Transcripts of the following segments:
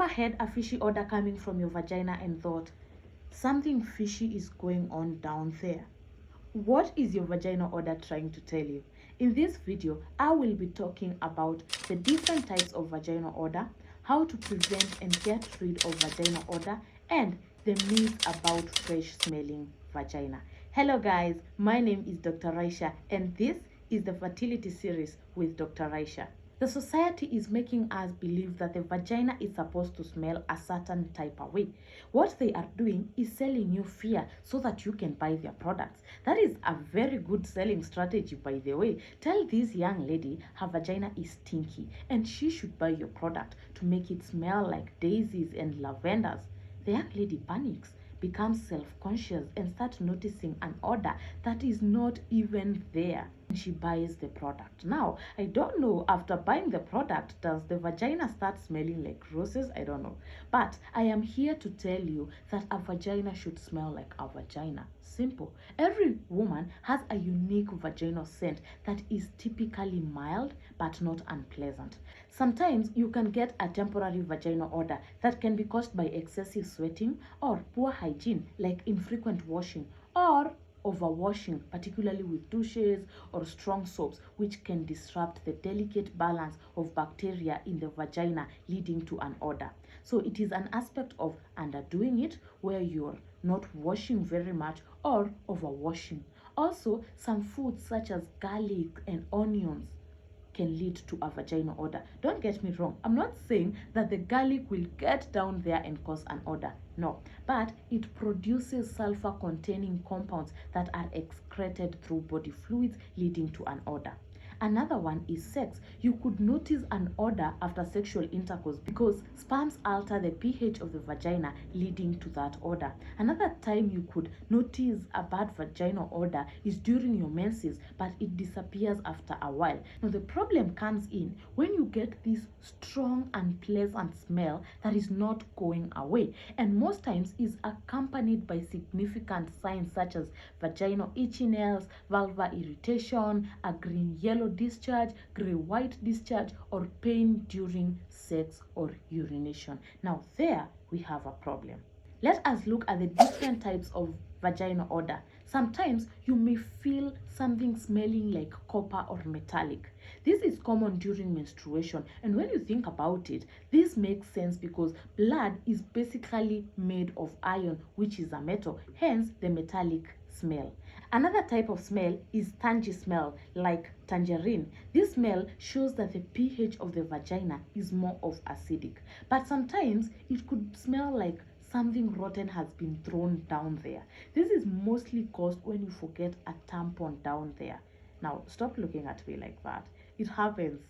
had a fishy odor coming from your vagina and thought, something fishy is going on down there? What is your vaginal odor trying to tell you? In this video, I will be talking about the different types of vaginal odor, how to prevent and get rid of vaginal odor, and the myth about fresh smelling vagina. Hello guys, my name is Dr. Raisha and this is the fertility series with Dr. Raisha. The society is making us believe that the vagina is supposed to smell a certain type of way. What they are doing is selling you fear so that you can buy their products. That is a very good selling strategy, by the way. Tell this young lady her vagina is stinky and she should buy your product to make it smell like daisies and lavenders. The young lady panics, becomes self-conscious and starts noticing an odor that is not even there. She buys the product. Now, I don't know, after buying the product, does the vagina start smelling like roses? I don't know. But I am here to tell you that a vagina should smell like a vagina. Simple. Every woman has a unique vaginal scent that is typically mild but not unpleasant. Sometimes you can get a temporary vaginal odor that can be caused by excessive sweating or poor hygiene, like infrequent washing, or overwashing, particularly with douches or strong soaps, which can disrupt the delicate balance of bacteria in the vagina, leading to an odor. So it is an aspect of underdoing it, where you're not washing very much, or overwashing. Also, some foods such as garlic and onions can lead to a vaginal odor. Don't get me wrong, I'm not saying that the garlic will get down there and cause an odor. No, but it produces sulfur containing compounds that are excreted through body fluids, leading to an odor. Another one is sex. You could notice an odor after sexual intercourse because sperms alter the pH of the vagina, leading to that odor. Another time you could notice a bad vaginal odor is during your menses, but it disappears after a while. Now the problem comes in when you get this strong, unpleasant smell that is not going away, and most times is accompanied by significant signs such as vaginal itchiness, vulvar irritation, a green-yellow discharge, gray-white discharge, or pain during sex or urination. Now there we have a problem. Let us look at the different types of vaginal odor. Sometimes you may feel something smelling like copper or metallic. This is common during menstruation, and when you think about it, this makes sense because blood is basically made of iron, which is a metal, hence the metallic smell. Another type of smell is tangy smell, like tangerine. This smell shows that the pH of the vagina is more of acidic, but sometimes it could smell like something rotten has been thrown down there. This is mostly caused when you forget a tampon down there. Now, stop looking at me like that. It happens.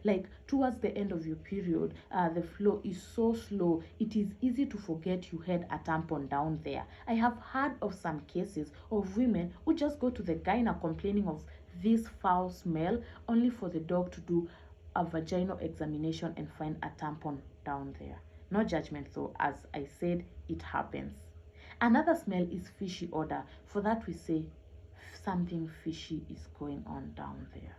Like towards the end of your period, the flow is so slow, it is easy to forget you had a tampon down there. I have heard of some cases of women who just go to the gyna complaining of this foul smell, only for the dog to do a vaginal examination and find a tampon down there. No judgment though, as I said, it happens. Another smell is fishy odor. For that we say something fishy is going on down there.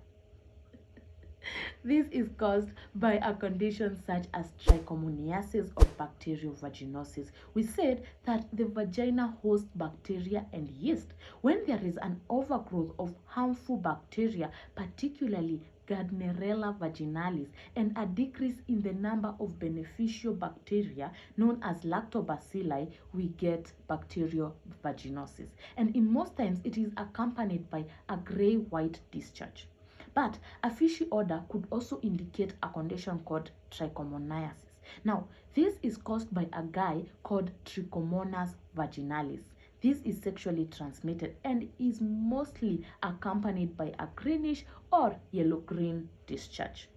This is caused by a condition such as trichomoniasis or bacteriovaginosis. We said that the vagina hosts bacteria and yeast. When there is an overgrowth of harmful bacteria, particularly Gardnerella vaginalis, and a decrease in the number of beneficial bacteria known as lactobacilli, we get bacteriovaginosis. And in most times, it is accompanied by a gray-white discharge. But a fishy odor could also indicate a condition called trichomoniasis. Now, this is caused by a guy called Trichomonas vaginalis. This is sexually transmitted and is mostly accompanied by a greenish or yellow-green discharge.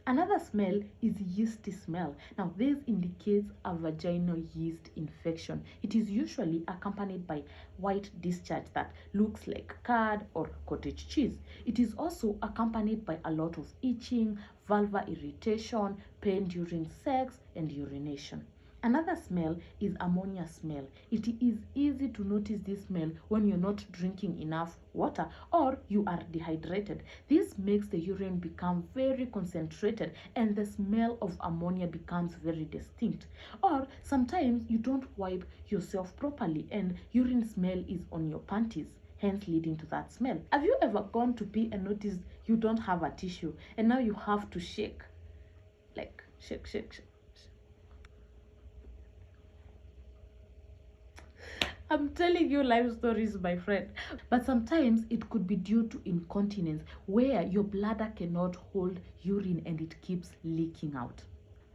Another smell is yeasty smell. Now, this indicates a vaginal yeast infection. It is usually accompanied by white discharge that looks like curd or cottage cheese. It is also accompanied by a lot of itching, vulvar irritation, pain during sex, and urination. Another smell is ammonia smell. It is easy to notice this smell when you're not drinking enough water or you are dehydrated. This makes the urine become very concentrated and the smell of ammonia becomes very distinct. Or sometimes you don't wipe yourself properly and urine smell is on your panties, hence leading to that smell. Have you ever gone to pee and noticed you don't have a tissue and now you have to shake? Like shake, shake, shake. I'm telling you life stories, my friend. But sometimes it could be due to incontinence, where your bladder cannot hold urine and it keeps leaking out.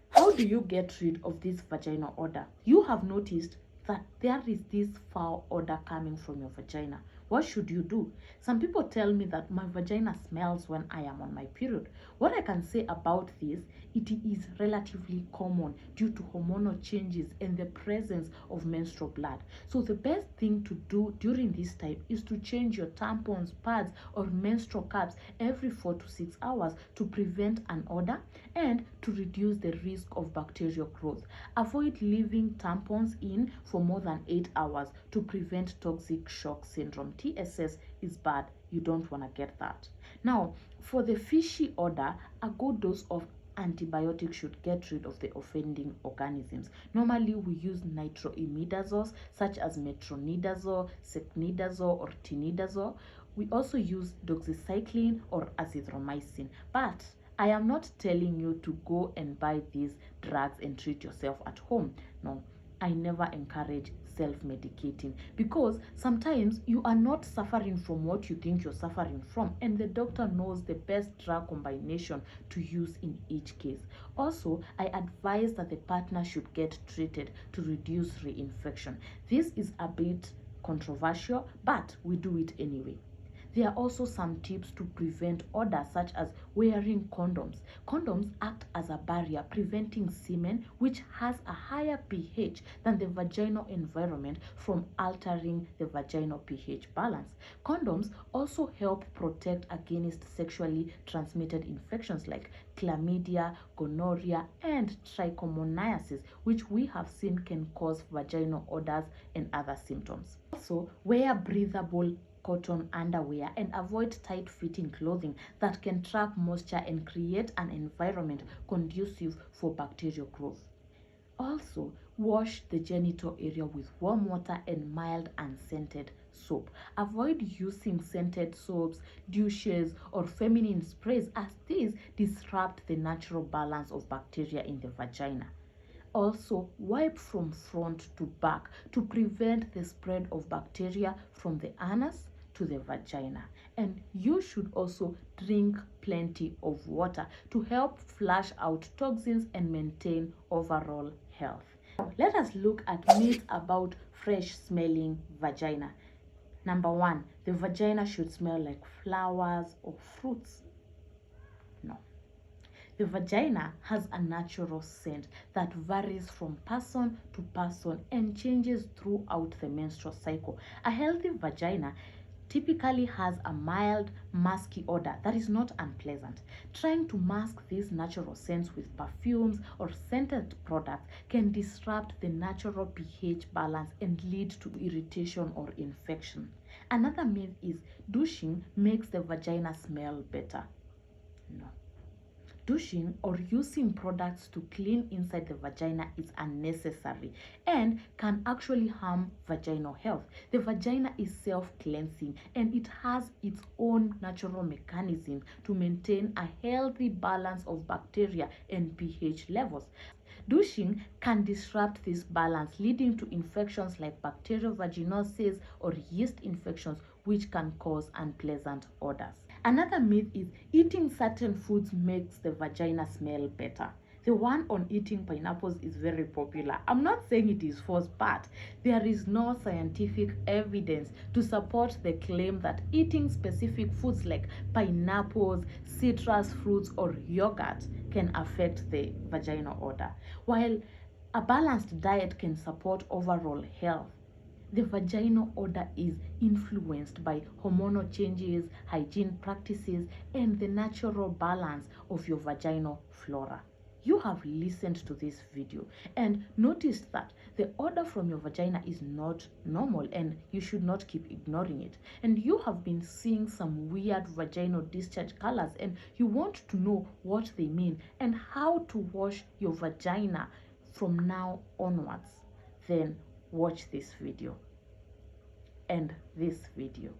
How do you get rid of this vaginal odor? You have noticed that there is this foul odor coming from your vagina. What should you do? Some people tell me that my vagina smells when I am on my period. What I can say about this, it is relatively common due to hormonal changes and the presence of menstrual blood. So the best thing to do during this time is to change your tampons, pads or menstrual cups every 4 to 6 hours to prevent an odor and to reduce the risk of bacterial growth. Avoid leaving tampons in for more than 8 hours to prevent toxic shock syndrome. TSS is bad. You don't want to get that. Now, for the fishy odor, a good dose of antibiotics should get rid of the offending organisms. Normally, we use nitroimidazoles such as metronidazole, secnidazole, or tinidazole. We also use doxycycline or azithromycin. But I am not telling you to go and buy these drugs and treat yourself at home. No, I never encourage self-medicating because sometimes you are not suffering from what you think you're suffering from and the doctor knows the best drug combination to use in each case. Also, I advise that the partner should get treated to reduce reinfection. This is a bit controversial, but we do it anyway. There are also some tips to prevent odor, such as wearing condoms. Condoms act as a barrier preventing semen, which has a higher pH than the vaginal environment, from altering the vaginal pH balance. Condoms also help protect against sexually transmitted infections like chlamydia, gonorrhea, and trichomoniasis, which we have seen can cause vaginal odors and other symptoms. Also, wear breathable cotton underwear and avoid tight-fitting clothing that can trap moisture and create an environment conducive for bacterial growth. Also, wash the genital area with warm water and mild unscented soap. Avoid using scented soaps, douches, or feminine sprays, as these disrupt the natural balance of bacteria in the vagina. Also, wipe from front to back to prevent the spread of bacteria from the anus to the vagina. And you should also drink plenty of water to help flush out toxins and maintain overall health. Now, let us look at myths about fresh smelling vagina. Number 1, the vagina should smell like flowers or fruits. No. The vagina has a natural scent that varies from person to person and changes throughout the menstrual cycle. A healthy vagina typically has a mild, musky odor that is not unpleasant. Trying to mask these natural scents with perfumes or scented products can disrupt the natural pH balance and lead to irritation or infection. Another myth is douching makes the vagina smell better. No. Douching or using products to clean inside the vagina is unnecessary and can actually harm vaginal health. The vagina is self-cleansing and it has its own natural mechanism to maintain a healthy balance of bacteria and pH levels. Douching can disrupt this balance, leading to infections like bacterial vaginosis or yeast infections, which can cause unpleasant odors. Another myth is eating certain foods makes the vagina smell better. The one on eating pineapples is very popular. I'm not saying it is false, but there is no scientific evidence to support the claim that eating specific foods like pineapples, citrus fruits, or yogurt can affect the vaginal odor. While a balanced diet can support overall health, the vaginal odor is influenced by hormonal changes, hygiene practices, and the natural balance of your vaginal flora. you have listened to this video and noticed that the odor from your vagina is not normal and you should not keep ignoring it. And you have been seeing some weird vaginal discharge colors and you want to know what they mean and how to wash your vagina from now onwards. Then watch this video and this video.